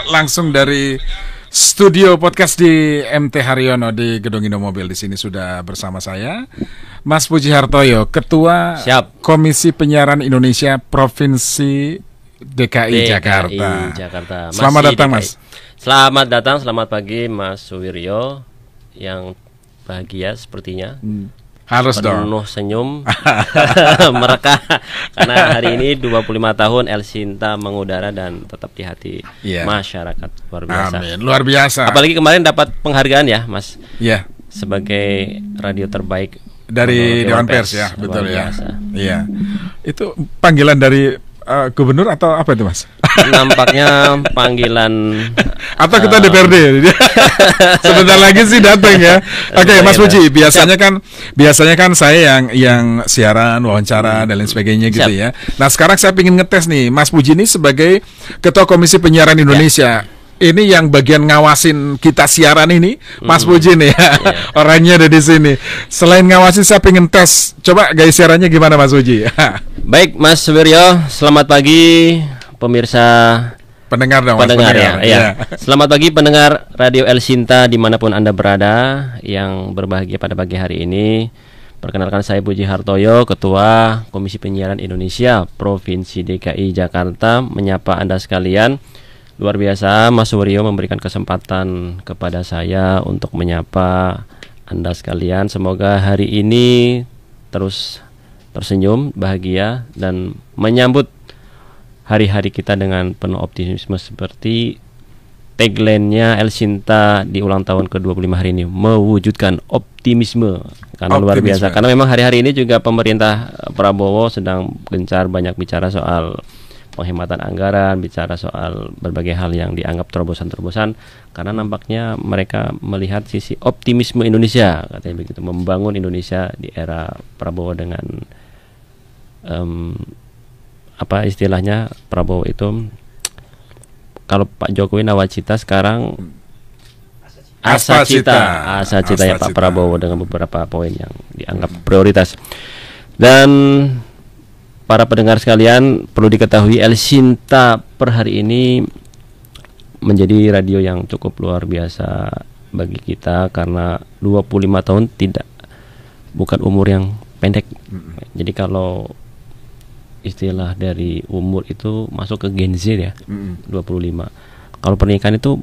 langsung dari studio podcast di MT Haryono di Gedung Indomobil. Di sini sudah bersama saya Mas Puji Hartoyo, Ketua Komisi Penyiaran Indonesia Provinsi DKI Jakarta. Selamat datang, Mas. Selamat datang, selamat pagi Mas Suwiryo yang bahagia sepertinya. Harus penuh senyum mereka karena hari ini 25 tahun El Sinta mengudara dan tetap di hati masyarakat. Luar biasa. Amin. Luar biasa. Apalagi kemarin dapat penghargaan ya, Mas. Iya. Sebagai radio terbaik dari Dewan Pers ya, betul ya. Iya. Itu panggilan dari gubernur atau apa itu, Mas? Nampaknya panggilan atau kita DPRD. Sebentar lagi sih datang ya. Oke, Mas Puji, biasanya kan saya yang siaran, wawancara dan lain sebagainya gitu ya. Nah, sekarang saya ingin ngetes nih, Mas Puji ini sebagai Ketua Komisi Penyiaran Indonesia. Ini yang bagian ngawasin kita siaran ini, Mas Puji nih ya. Orangnya ada di sini. Selain ngawasin, saya pengen tes. Coba guys siarannya gimana, Mas Puji? Baik, Mas Suwiryo, selamat pagi pemirsa. Pendengar dong, pendengar ya. Selamat pagi pendengar Radio El Sinta dimanapun Anda berada yang berbahagia pada pagi hari ini. Perkenalkan, saya Puji Hartoyo, Ketua Komisi Penyiaran Indonesia Provinsi DKI Jakarta, menyapa Anda sekalian. Luar biasa Mas Suwiryo memberikan kesempatan kepada saya untuk menyapa Anda sekalian. Semoga hari ini terus tersenyum, bahagia, dan menyambut hari-hari kita dengan penuh optimisme seperti tagline-nya El Sinta di ulang tahun ke-25 hari ini, mewujudkan optimisme. Karena luar biasa, karena memang hari-hari ini juga pemerintah Prabowo sedang gencar banyak bicara soal penghematan anggaran, bicara soal berbagai hal yang dianggap terobosan-terobosan, karena nampaknya mereka melihat sisi optimisme Indonesia, katanya begitu, membangun Indonesia di era Prabowo dengan apa istilahnya Prabowo itu, kalau Pak Jokowi nawacita, sekarang asa cita ya Pak Prabowo dengan beberapa poin yang dianggap prioritas. Dan para pendengar sekalian, perlu diketahui El Sinta per hari ini menjadi radio yang cukup luar biasa bagi kita karena 25 tahun bukan umur yang pendek. Jadi kalau istilah dari umur itu masuk ke Gen Z ya, 25. Kalau pernikahan itu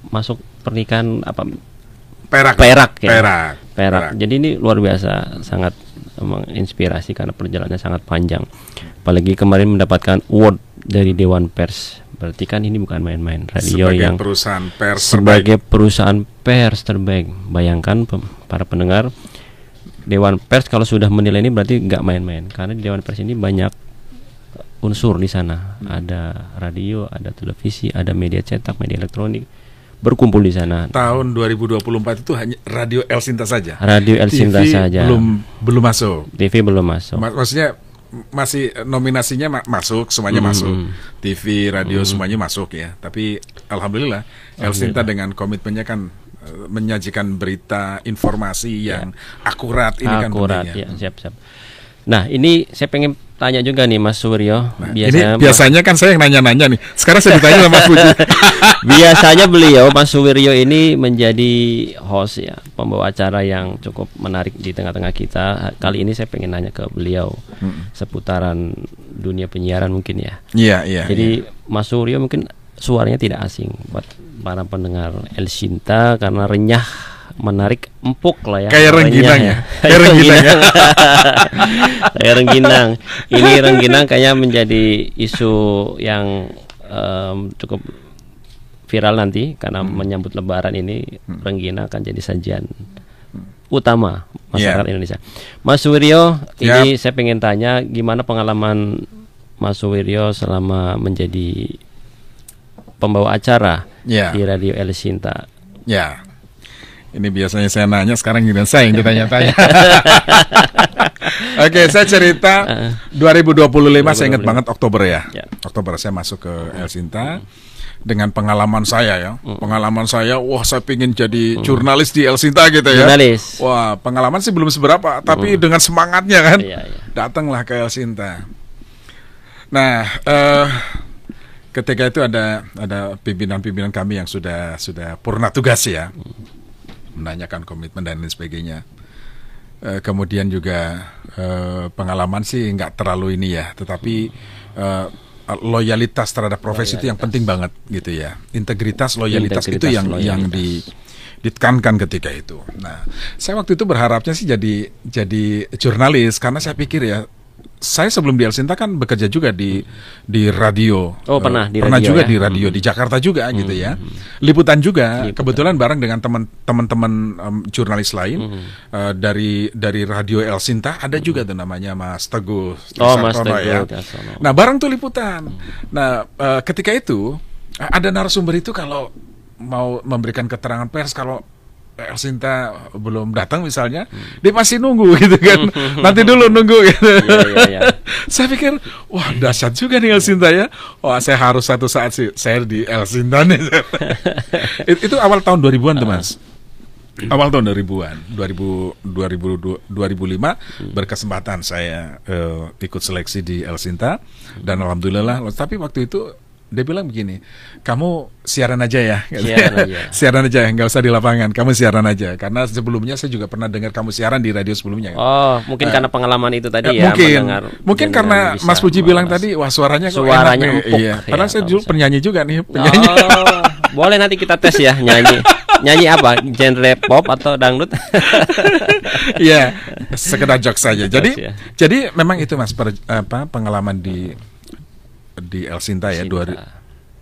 masuk pernikahan apa? Perak. Jadi ini luar biasa, sangat menginspirasi karena perjalanannya sangat panjang. Apalagi kemarin mendapatkan award dari Dewan Pers. Berarti kan ini bukan main-main. Radio sebagai yang perusahaan pers terbaik. Bayangkan para pendengar, Dewan Pers kalau sudah menilai ini berarti nggak main-main. Karena di Dewan Pers ini banyak unsur di sana. Ada radio, ada televisi, ada media cetak, media elektronik berkumpul di sana. Tahun 2024 itu hanya Radio El Sinta saja. Radio El Sinta saja. Belum masuk. TV belum masuk. Maksudnya masih nominasinya masuk, semuanya masuk. TV, radio semuanya masuk ya. Tapi alhamdulillah El Sinta dengan komitmennya kan menyajikan berita, informasi yang akurat. Ini kan pentingnya. Ya, siap. Nah, ini saya pengen tanya juga nih Mas Suwiryo. Nah, biasanya kan saya yang nanya-nanya nih. Sekarang saya ditanya sama Mas Puji. Biasanya beliau, Mas Suwiryo ini menjadi host ya, pembawa acara yang cukup menarik di tengah-tengah kita. Kali ini saya pengen nanya ke beliau seputaran dunia penyiaran mungkin ya. Iya. Jadi Mas Suwiryo mungkin suaranya tidak asing buat para pendengar El Sinta karena renyah, menarik, empuk lah ya. Kayak rengginang ya. Kayak rengginang. Ini rengginang kayaknya menjadi isu yang cukup viral nanti karena menyambut Lebaran ini. Rengginang akan jadi sajian utama masyarakat Indonesia. Mas Suwiryo, ini saya pengen tanya gimana pengalaman Mas Suwiryo selama menjadi pembawa acara di Radio El Sinta. Ya. Ini biasanya saya nanya, sekarang giliran saya yang ditanya-tanya. Oke, saya cerita 2025 saya ingat banget Oktober ya. Oktober saya masuk ke El Sinta dengan pengalaman saya ya. Pengalaman saya, wah saya pengen jadi jurnalis di El Sinta gitu ya. Jurnalis. Wah, pengalaman sih belum seberapa, tapi dengan semangatnya kan. Datanglah ke El Sinta. Nah, ketika itu ada pimpinan-pimpinan kami yang sudah purna tugas ya, menanyakan komitmen dan lain sebagainya. Kemudian juga pengalaman sih nggak terlalu ini ya, tetapi loyalitas terhadap profesi itu yang penting banget gitu ya. Integritas, loyalitas itu yang ditekankan ketika itu. Nah, saya waktu itu berharapnya sih jadi jurnalis karena saya pikir ya, saya sebelum di El Sinta kan bekerja juga di radio. Oh, pernah di pernah radio juga ya? di radio di Jakarta juga gitu ya. Liputan juga, kebetulan bareng dengan teman-teman jurnalis lain dari radio El Sinta ada juga tuh namanya Mas Teguh Mas Sartono ya. Teguh. Nah, bareng tuh liputan. Nah, ketika itu ada narasumber itu kalau mau memberikan keterangan pers kalau El Sinta belum datang misalnya, dia masih nunggu gitu kan. Nanti dulu nunggu gitu. Iya. Saya pikir, wah dahsyat juga nih El Sinta ya. Wah, saya harus satu saat sih saya di El Sinta nih. Itu awal tahun 2000-an tuh Mas. Awal tahun 2000-an, 2005 berkesempatan saya ikut seleksi di El Sinta dan alhamdulillah. Tapi waktu itu dia bilang begini, kamu siaran aja ya, siaran aja, nggak usah di lapangan, kamu siaran aja. Karena sebelumnya saya juga pernah dengar kamu siaran di radio sebelumnya. Oh, mungkin karena pengalaman itu tadi ya. Mungkin karena Mas Puji bilang tadi, wah suaranya kok enak, empuk. Iya. Padahal saya dulu penyanyi juga nih, penyanyi. Oh, boleh nanti kita tes ya nyanyi. Nyanyi apa? Genre pop atau dangdut? Iya, sekedar jokes saja. Jadi memang itu Mas pengalaman di El Sinta ya,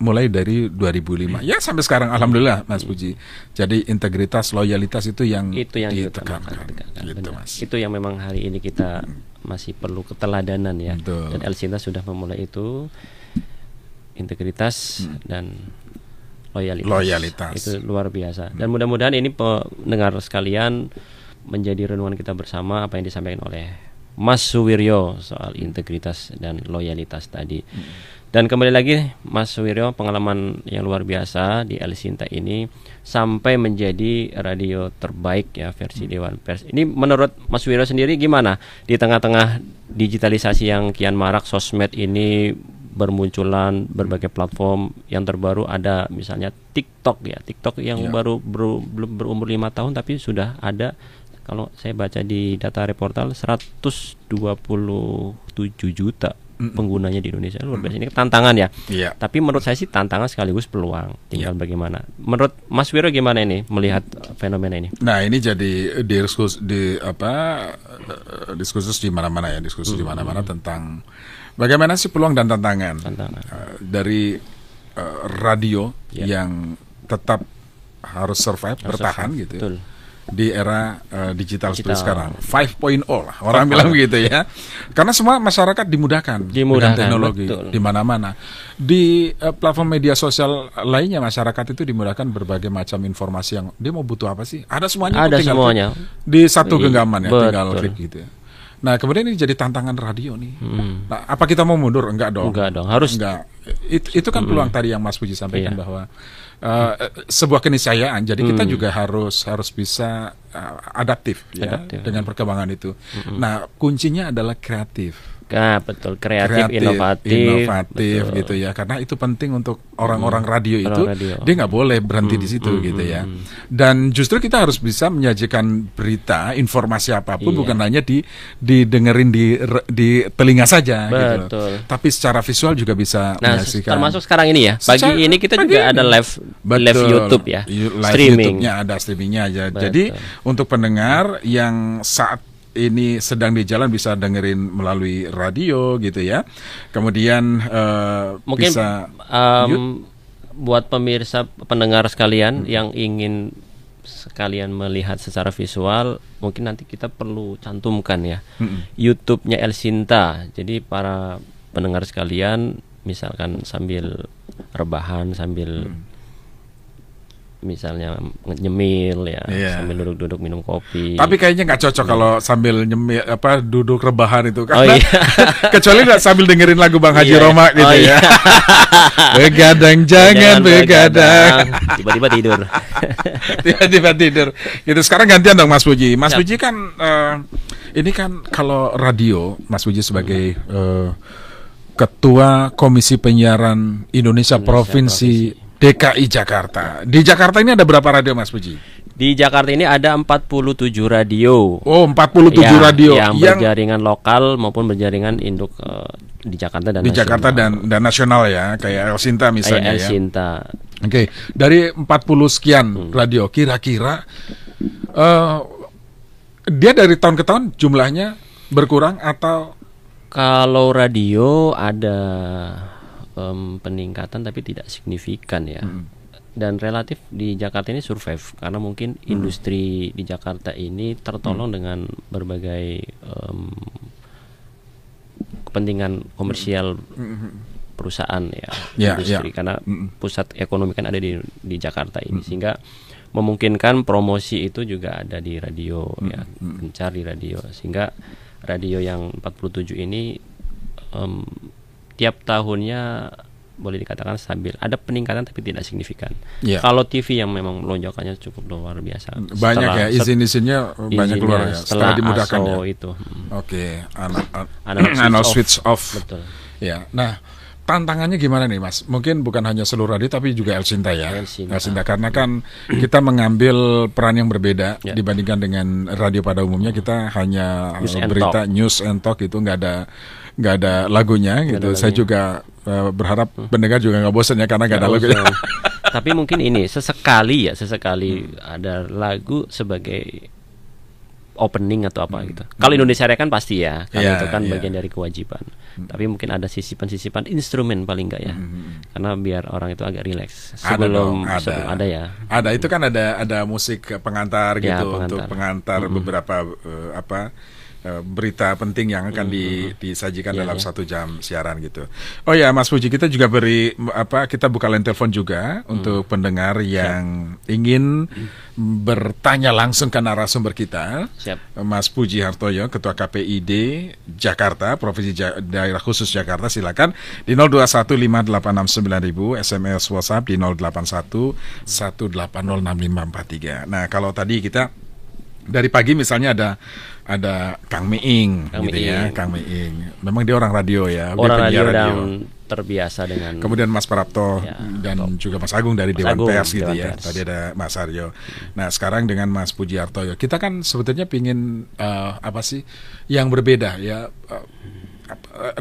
mulai dari 2005 ya sampai sekarang alhamdulillah Mas Puji. Jadi integritas, loyalitas itu yang ditekankan. Gitu, Mas. Itu yang memang hari ini kita masih perlu keteladanan ya. Betul. Dan El Sinta sudah memulai itu, integritas dan loyalitas. Itu luar biasa. Dan mudah-mudahan ini pendengar sekalian menjadi renungan kita bersama apa yang disampaikan oleh Mas Suwiryo soal integritas dan loyalitas tadi. Dan kembali lagi Mas Suwiryo, pengalaman yang luar biasa di El Sinta ini sampai menjadi radio terbaik ya versi Dewan Pers. Ini menurut Mas Suwiryo sendiri gimana di tengah-tengah digitalisasi yang kian marak, sosmed ini bermunculan berbagai platform, yang terbaru ada misalnya TikTok ya. TikTok yang baru berumur 5 tahun tapi sudah ada, kalau saya baca di data reportal 127 juta penggunanya di Indonesia. Luar biasa, ini tantangan ya. Tapi menurut saya sih tantangan sekaligus peluang. Tinggal bagaimana. Menurut Mas Wiro gimana ini melihat fenomena ini? Nah, ini jadi diskursus di mana-mana ya, diskursus di mana-mana tentang bagaimana sih peluang dan tantangan. Dari radio yang tetap harus survive, bertahan gitu. Betul. Di era digital seperti sekarang 5.0 lah orang bilang begitu ya, karena semua masyarakat dimudahkan dengan teknologi di mana-mana. Di platform media sosial lainnya masyarakat itu dimudahkan berbagai macam informasi yang dia mau butuh apa sih, ada semuanya, semuanya di satu genggaman ya, tinggal klik gitu ya. Nah, kemudian ini jadi tantangan radio nih. Nah, apa kita mau mundur? Enggak dong, harus enggak. Itu kan peluang tadi yang Mas Puji sampaikan bahwa sebuah keniscayaan. Jadi kita juga harus bisa adaptif ya dengan perkembangan itu. Nah, kuncinya adalah kreatif. Betul, kreatif, inovatif betul. Gitu ya, karena itu penting untuk orang-orang radio itu. Dia nggak boleh berhenti di situ gitu ya. Dan justru kita harus bisa menyajikan berita, informasi apapun bukan hanya didengerin di telinga saja gitu. Tapi secara visual juga bisa menyaksikan. Termasuk sekarang ini ya. Pagi ini kita juga ada live YouTube ya. YouTube-nya ada, streamingnya aja. Jadi untuk pendengar yang saat ini sedang di jalan bisa dengerin melalui radio gitu ya. Kemudian mungkin bisa buat pemirsa pendengar sekalian yang ingin sekalian melihat secara visual, mungkin nanti kita perlu cantumkan ya YouTube-nya El Sinta. Jadi para pendengar sekalian misalkan sambil rebahan, sambil misalnya nyemil ya, sambil duduk-duduk minum kopi. Tapi kayaknya nggak cocok kalau sambil nyemil duduk rebahan itu, karena kecuali nggak sambil dengerin lagu Bang Haji Roma gitu ya. Begadang jangan begadang. Tiba-tiba tidur. Tiba-tiba tidur. Gitu. Sekarang gantian dong Mas Puji. Mas Puji kan ini kan kalau radio, Mas Puji sebagai Ketua Komisi Penyiaran Indonesia Provinsi DKI Jakarta. Di Jakarta ini ada berapa radio, Mas Puji? Di Jakarta ini ada 47 radio. Oh, 47 radio yang berjaringan lokal maupun berjaringan induk di Jakarta dan di nasional. Jakarta dan nasional ya, kayak El Sinta misalnya El Sinta. Oke, dari 40 sekian radio, kira-kira dia dari tahun ke tahun jumlahnya berkurang atau? Kalau radio ada peningkatan tapi tidak signifikan ya. Dan relatif di Jakarta ini survive karena mungkin industri di Jakarta ini tertolong dengan berbagai kepentingan komersial perusahaan industri karena pusat ekonomi kan ada di Jakarta ini sehingga memungkinkan promosi itu juga ada di radio ya, gencar di radio, sehingga radio yang 47 ini tiap tahunnya boleh dikatakan stabil. Ada peningkatan tapi tidak signifikan. Kalau TV yang memang lonjakannya cukup luar biasa. Banyak ya, izin-izinnya banyak keluar ya. Setelah dimudahkan ASO ya. Itu. Oke, analog switch off. Betul. Ya, nah tantangannya gimana nih, Mas? Mungkin bukan hanya seluruh radio tapi juga El Sinta ya. El Sinta Karena kan kita mengambil peran yang berbeda dibandingkan dengan radio pada umumnya. Kita hanya berita news and talk, itu nggak ada lagunya gitu. Saya juga berharap pendengar juga nggak bosan ya karena nggak ada lagunya. Tapi mungkin ini sesekali ada lagu sebagai opening atau apa gitu. Kalau Indonesia Raya kan pasti ya, karena itu kan bagian dari kewajiban. Tapi mungkin ada sisipan-sisipan instrumen paling enggak ya, karena biar orang itu agak rileks sebelum ada ya. Ada itu kan ada musik pengantar gitu untuk pengantar beberapa berita penting yang akan disajikan dalam 1 jam siaran gitu. Oh ya, Mas Puji, kita juga kita buka line telepon juga untuk pendengar yang ingin bertanya langsung ke narasumber kita. Mas Puji Hartoyo, Ketua KPID Jakarta, Provinsi Daerah Khusus Jakarta, silakan di 0215869000, SMS WhatsApp di 08118065543. Nah, kalau tadi kita dari pagi misalnya ada Kang Meing gitu ya, Kang Meing. Memang dia orang radio ya, orang radio dan terbiasa dengan. Kemudian Mas Prapto dan juga Mas Agung dari Dewan Pers gitu ya. Tadi ada Mas Aryo. Nah, sekarang dengan Mas Puji Hartoyo, kita kan sebetulnya pingin apa sih yang berbeda ya.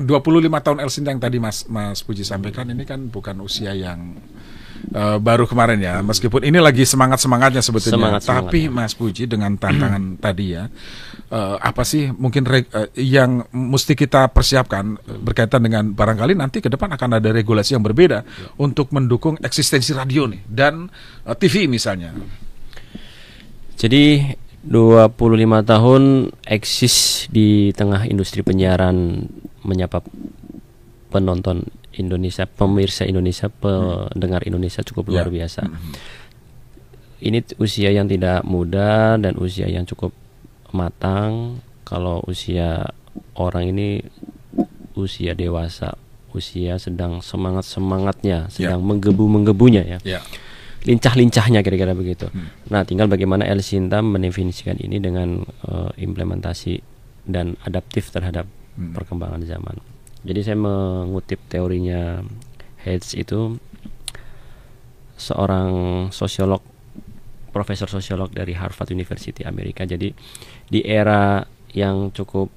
25 tahun El Sinta yang tadi Mas Puji sampaikan, ini kan bukan usia yang baru kemarin ya, meskipun ini lagi semangat-semangatnya sebetulnya. Tapi Mas Puji, dengan tantangan tadi ya, apa sih mungkin yang mesti kita persiapkan berkaitan dengan barangkali nanti ke depan akan ada regulasi yang berbeda untuk mendukung eksistensi radio nih dan TV misalnya. Jadi 25 tahun eksis di tengah industri penyiaran, menyapa penonton Indonesia, pemirsa Indonesia, pendengar Indonesia cukup luar biasa. Ini usia yang tidak muda dan usia yang cukup matang. Kalau usia orang ini usia dewasa, usia sedang semangat-semangatnya, sedang menggebu-menggebunya ya. Lincah-lincahnya kira-kira begitu. Nah, tinggal bagaimana El Sinta mendefinisikan ini dengan implementasi dan adaptif terhadap perkembangan zaman. Jadi saya mengutip teorinya Hayes, itu seorang sosiolog, profesor sosiolog dari Harvard University Amerika. Jadi di era yang cukup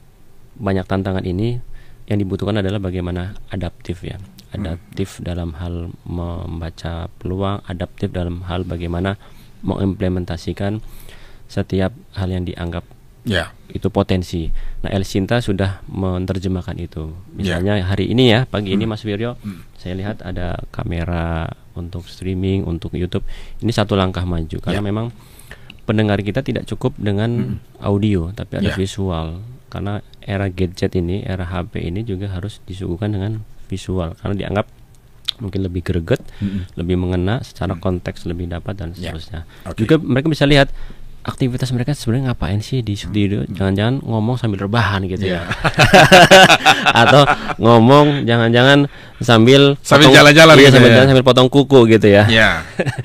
banyak tantangan ini, yang dibutuhkan adalah bagaimana adaptif ya. Adaptif dalam hal membaca peluang, adaptif dalam hal bagaimana mengimplementasikan setiap hal yang dianggap itu potensi. Nah, El Sinta sudah menerjemahkan itu. Misalnya hari ini ya, pagi ini Mas Wiryo, saya lihat ada kamera untuk streaming, untuk YouTube. Ini satu langkah maju karena memang pendengar kita tidak cukup dengan audio, tapi ada visual. Karena era gadget ini, era HP ini juga harus disuguhkan dengan visual karena dianggap mungkin lebih greget, lebih mengena, secara konteks lebih dapat dan seterusnya. Juga mereka bisa lihat aktivitas mereka sebenarnya ngapain sih di studio. Jangan-jangan ngomong sambil rebahan gitu ya. Atau ngomong jangan-jangan sambil jalan-jalan gitu sambil jalan sambil potong kuku gitu ya.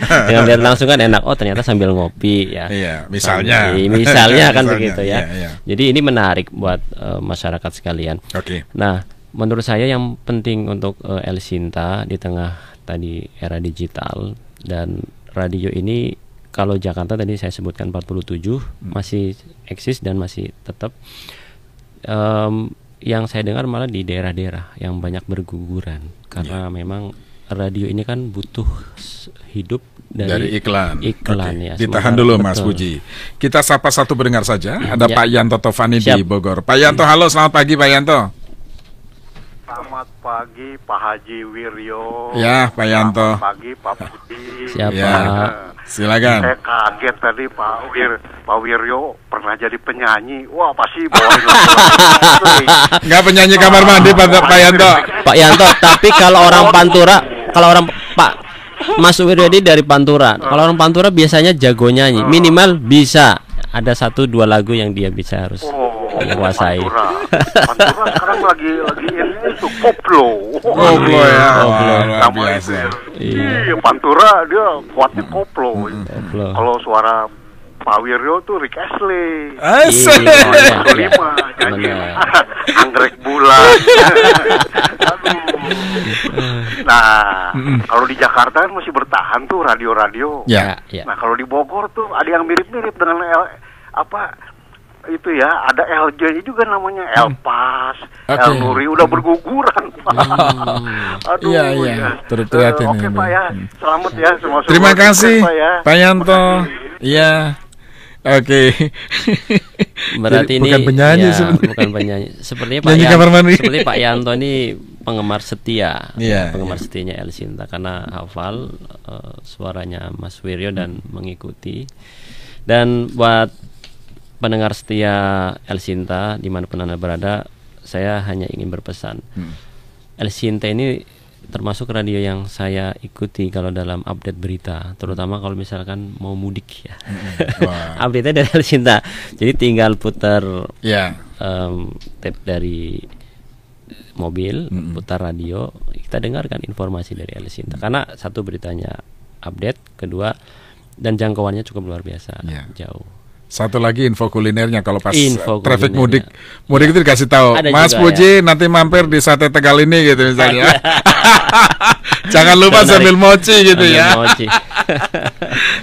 Dengan lihat langsung kan enak. Oh, ternyata sambil ngopi ya. Misalnya kan begitu ya. Jadi ini menarik buat masyarakat sekalian. Nah, menurut saya yang penting untuk El Sinta di tengah tadi era digital dan radio ini, kalau Jakarta tadi saya sebutkan 47 masih eksis dan masih tetap. Yang saya dengar malah di daerah-daerah yang banyak berguguran karena memang radio ini kan butuh hidup dari iklan ya. Ditahan dulu Mas Puji. Kita sapa satu pendengar saja. Ada Pak Yanto Tovani di Bogor. Pak Yanto, halo, selamat pagi Pak Yanto. Selamat pagi Pak Haji Wiryo. Ya, Pak Yanto. Selamat pagi Pak Budi. Siapa? Ya, silakan. Saya kaget tadi Pak Wiryo pernah jadi penyanyi. Wah, pasti bawain lagu. Enggak penyanyi kamar mandi Pak Yanto. Pak Yanto, tapi kalau orang Pantura, kalau orang Pak Mas Wiryadi dari Pantura, kalau orang Pantura biasanya jago nyanyi, minimal bisa ada 1-2 lagu yang dia bisa harus menguasai. Pantura sekarang lagi ini itu koplo. Koplo ya. Luar biasa. Iya, Pantura dia kuatnya koplo. Kalau suara Pak Wiryo tuh Rick Astley. Asik. 5 nyanyi Anggrek Bulan. Nah, kalau di Jakarta kan masih bertahan tuh radio-radio. Ya. Nah, kalau di Bogor tuh ada yang mirip-mirip dengan itu ya, ada LJ juga namanya Elpas, El Nuri udah berguguran. Aduh, iya. Terhati Oke Pak ya, selamat ya semua. Terima kasih Pak Yanto. Iya. Oke. Berarti ini bukan penyanyi ya, bukan penyanyi. Sepertinya Pak Yanto ini penggemar setia, penggemar setianya El Sinta karena hafal suaranya Mas Wiryo dan mengikuti. Dan buat pendengar setia El Sinta dimanapun Anda berada, saya hanya ingin berpesan. El Sinta ini termasuk radio yang saya ikuti kalau dalam update berita, terutama kalau misalkan mau mudik ya. Update-nya dari El Sinta. Jadi tinggal putar tape dari mobil, putar radio, kita dengarkan informasi dari El Sinta. Karena satu, beritanya update, kedua dan jangkauannya cukup luar biasa, jauh. Satu lagi info kulinernya kalau pas traffic kulinernya. mudik itu dikasih tahu. Ada Mas Puji nanti mampir di Sate Tegal ini gitu misalnya. Jangan lupa sambil mochi gitu ya.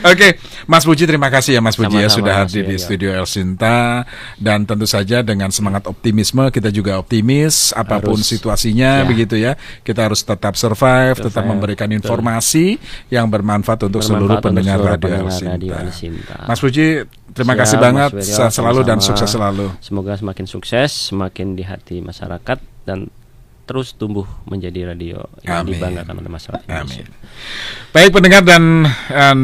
Oke, Mas Puji terima kasih ya Mas Puji ya sudah hadir di studio El Sinta, dan tentu saja dengan semangat optimisme kita juga optimis apapun situasinya begitu ya. Kita harus tetap survive, tetap memberikan informasi yang bermanfaat untuk seluruh pendengar radio El Sinta. Mas Puji terima kasih banget, sehat selalu dan sukses selalu. Semoga semakin sukses, semakin di hati masyarakat dan terus tumbuh menjadi radio yang dibanggakan oleh masyarakat Indonesia. Baik pendengar dan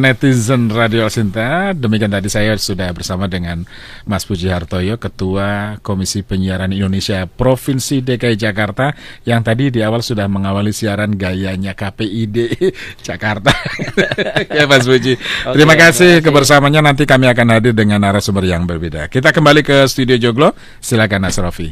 netizen Radio El Sinta, demikian tadi saya sudah bersama dengan Mas Puji Hartoyo, Ketua Komisi Penyiaran Indonesia Provinsi DKI Jakarta, yang tadi di awal sudah mengawali siaran gayanya KPID Jakarta. Ya Mas Puji, terima kasih kebersamaannya. Nanti kami akan hadir dengan narasumber yang berbeda. Kita kembali ke studio Joglo, silakan Mas Rofi.